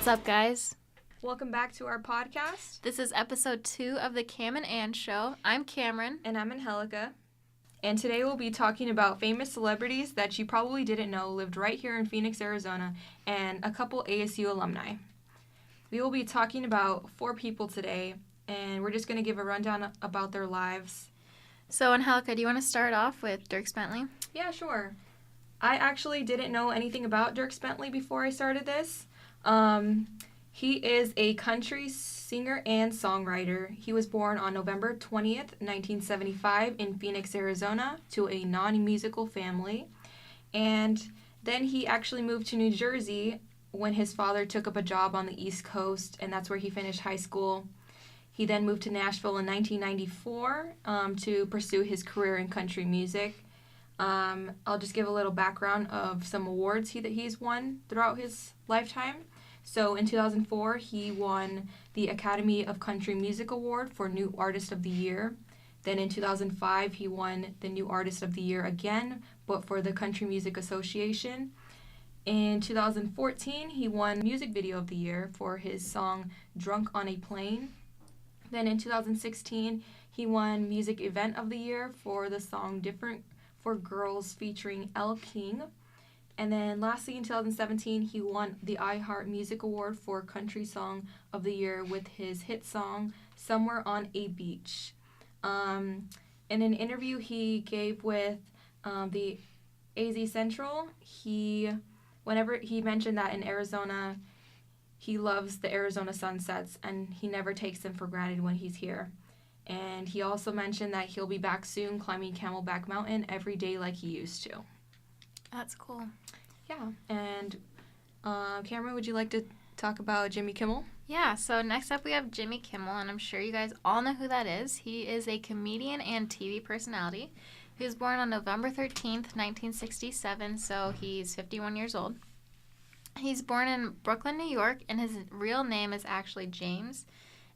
What's up, guys? Welcome back to our podcast. This is episode 2 of the Cam and Ann Show. I'm Camryn. And I'm Angelica. And today we'll be talking about famous celebrities that you probably didn't know lived right here in Phoenix, Arizona, and a couple ASU alumni. We will be talking about 4 people today, and we're just going to give a rundown about their lives. So, Angelica, do you want to start off with Dierks Bentley? Yeah, sure. I actually didn't know anything about Dierks Bentley before I started this. He is a country singer and songwriter. He was born on November 20th, 1975 in Phoenix, Arizona to a non-musical family. And then he actually moved to New Jersey when his father took up a job on the East Coast, and that's where he finished high school. He then moved to Nashville in 1994 to pursue his career in country music. I'll just give a little background of some awards he's won throughout his lifetime. So in 2004, he won the Academy of Country Music Award for New Artist of the Year. Then in 2005, he won the New Artist of the Year again, but for the Country Music Association. In 2014, he won Music Video of the Year for his song Drunk on a Plane. Then in 2016, he won Music Event of the Year for the song Different for Girls featuring Elle King. And then lastly, in 2017, he won the iHeart Music Award for Country Song of the Year with his hit song Somewhere on a Beach. In an interview he gave with the AZ Central, whenever he mentioned that in Arizona, he loves the Arizona sunsets and he never takes them for granted when he's here. And he also mentioned that he'll be back soon climbing Camelback Mountain every day like he used to. That's cool. Yeah. And Camryn, would you like to talk about Jimmy Kimmel? Yeah, so next up we have Jimmy Kimmel, and I'm sure you guys all know who that is. He is a comedian and TV personality. He was born on November 13th, 1967, so he's 51 years old. He's born in Brooklyn, New York, and his real name is actually James.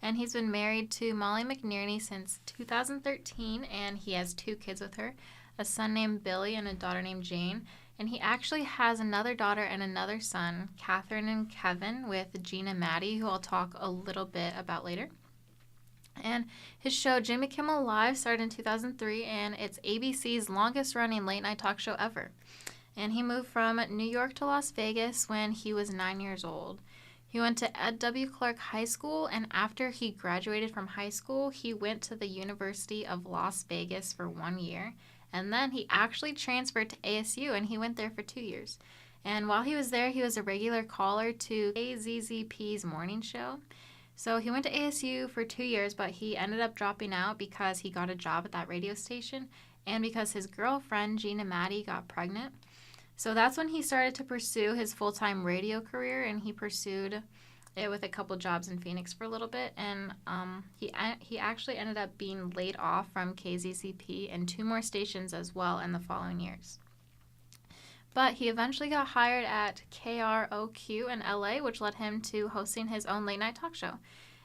And he's been married to Molly McNerney since 2013, and he has 2 kids with her, a son named Billy and a daughter named Jane. And he actually has another daughter and another son, Catherine and Kevin, with Gina Maddie, who I'll talk a little bit about later. And his show, Jimmy Kimmel Live, started in 2003, and it's ABC's longest-running late-night talk show ever. And he moved from New York to Las Vegas when he was 9 years old. He went to Ed W. Clark High School, and after he graduated from high school, he went to the University of Las Vegas for 1 year. And then he actually transferred to ASU, and he went there for 2 years. And while he was there, he was a regular caller to KZZP's morning show. So he went to ASU for 2 years, but he ended up dropping out because he got a job at that radio station and because his girlfriend, Gina Maddie, got pregnant. So that's when he started to pursue his full-time radio career, and he pursued it with a couple jobs in Phoenix for a little bit, and he actually ended up being laid off from KZCP and 2 more stations as well in the following years. But he eventually got hired at KROQ in LA, which led him to hosting his own late-night talk show.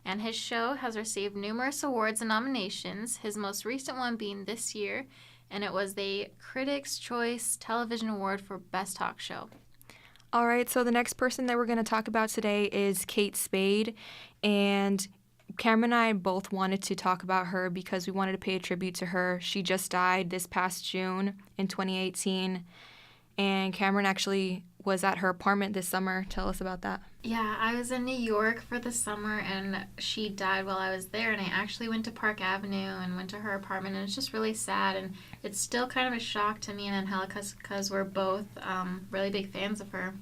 And his show has received numerous awards and nominations, his most recent one being this year, and it was the Critics' Choice Television Award for Best Talk Show. All right, so the next person that we're going to talk about today is Kate Spade, and Camryn and I both wanted to talk about her because we wanted to pay a tribute to her. She just died this past June in 2018, and Camryn actually was at her apartment this summer. Tell us about that. Yeah, I was in New York for the summer, and she died while I was there, and I actually went to Park Avenue and went to her apartment, and it's just really sad, and it's still kind of a shock to me and Angelica because we're both really big fans of her.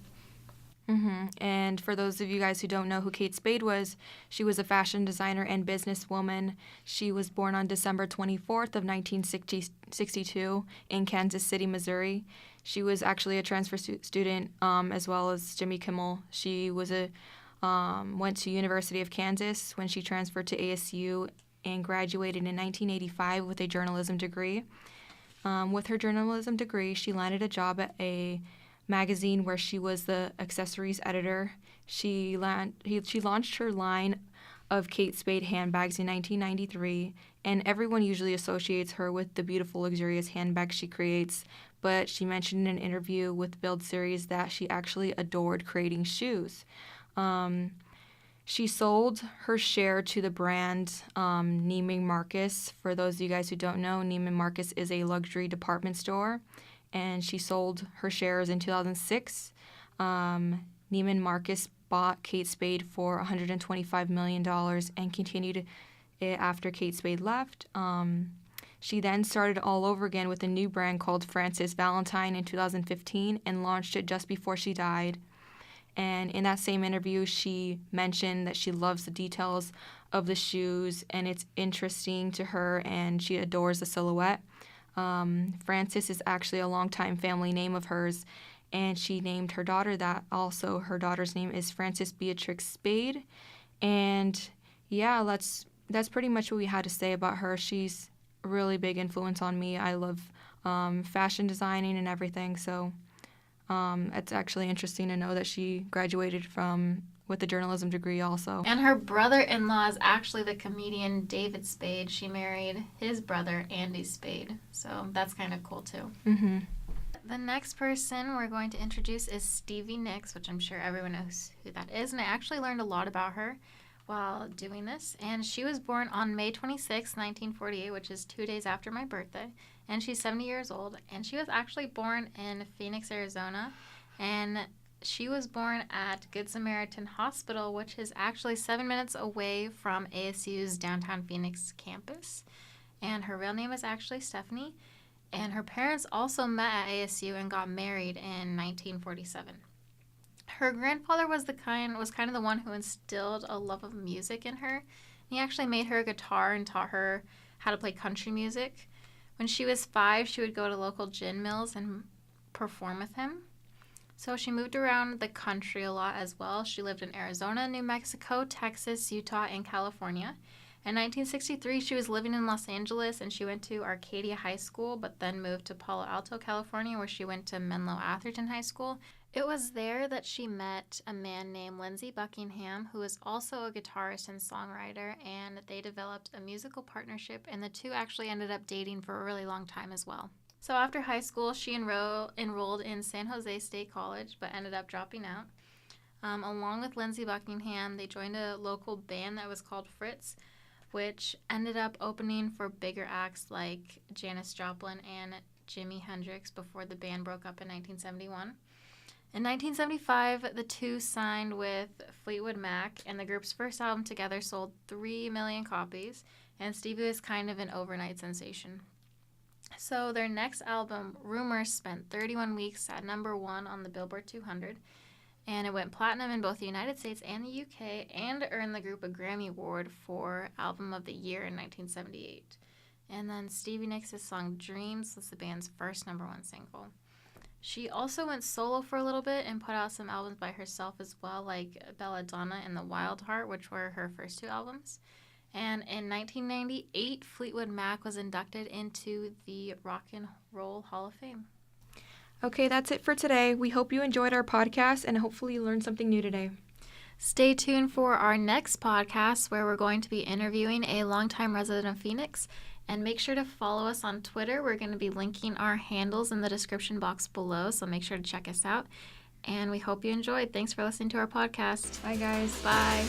Mm-hmm. And for those of you guys who don't know who Kate Spade was, she was a fashion designer and businesswoman. She was born on December 24th of 1962 in Kansas City, Missouri. She was actually a transfer student as well as Jimmy Kimmel. She went to University of Kansas when she transferred to ASU and graduated in 1985 with a journalism degree. With her journalism degree, she landed a job at a magazine where she was the accessories editor. She launched her line of Kate Spade handbags in 1993, and everyone usually associates her with the beautiful, luxurious handbags she creates, but she mentioned in an interview with Build Series that she actually adored creating shoes. She sold her share to the brand Neiman Marcus. For those of you guys who don't know, Neiman Marcus is a luxury department store, and she sold her shares in 2006. Neiman Marcus bought Kate Spade for $125 million and continued it after Kate Spade left. She then started all over again with a new brand called Frances Valentine in 2015 and launched it just before she died. And in that same interview, she mentioned that she loves the details of the shoes and it's interesting to her and she adores the silhouette. Frances is actually a longtime family name of hers, and she named her daughter that. Also, her daughter's name is Frances Beatrix Spade. And yeah, that's pretty much what we had to say about her. She's a really big influence on me. I love fashion designing and everything, so it's actually interesting to know that she graduated with a journalism degree also. And her brother-in-law is actually the comedian David Spade. She married his brother, Andy Spade. So that's kind of cool, too. Mm-hmm. The next person we're going to introduce is Stevie Nicks, which I'm sure everyone knows who that is. And I actually learned a lot about her while doing this. And she was born on May 26, 1948, which is 2 days after my birthday. And she's 70 years old. And she was actually born in Phoenix, Arizona. And she was born at Good Samaritan Hospital, which is actually 7 minutes away from ASU's downtown Phoenix campus. And her real name is actually Stephanie. And her parents also met at ASU and got married in 1947. Her grandfather was kind of the one who instilled a love of music in her. He actually made her a guitar and taught her how to play country music. When she was 5, she would go to local gin mills and perform with him. So she moved around the country a lot as well. She lived in Arizona, New Mexico, Texas, Utah, and California. In 1963, she was living in Los Angeles, and she went to Arcadia High School, but then moved to Palo Alto, California, where she went to Menlo Atherton High School. It was there that she met a man named Lindsey Buckingham, who is also a guitarist and songwriter, and they developed a musical partnership, and the two actually ended up dating for a really long time as well. So after high school, she enrolled in San Jose State College, but ended up dropping out. Along with Lindsey Buckingham, they joined a local band that was called Fritz, which ended up opening for bigger acts like Janis Joplin and Jimi Hendrix before the band broke up in 1971. In 1975, the two signed with Fleetwood Mac, and the group's first album together sold 3 million copies, and Stevie was kind of an overnight sensation. So their next album, Rumors, spent 31 weeks at number 1 on the Billboard 200, and it went platinum in both the United States and the UK, and earned the group a Grammy Award for Album of the Year in 1978. And then Stevie Nicks' song Dreams was the band's first number 1 single. She also went solo for a little bit and put out some albums by herself as well, like Belladonna and The Wild Heart, which were her first 2 albums. And in 1998, Fleetwood Mac was inducted into the Rock and Roll Hall of Fame. Okay, that's it for today. We hope you enjoyed our podcast and hopefully you learned something new today. Stay tuned for our next podcast where we're going to be interviewing a longtime resident of Phoenix. And make sure to follow us on Twitter. We're going to be linking our handles in the description box below, so make sure to check us out. And we hope you enjoyed. Thanks for listening to our podcast. Bye, guys. Bye.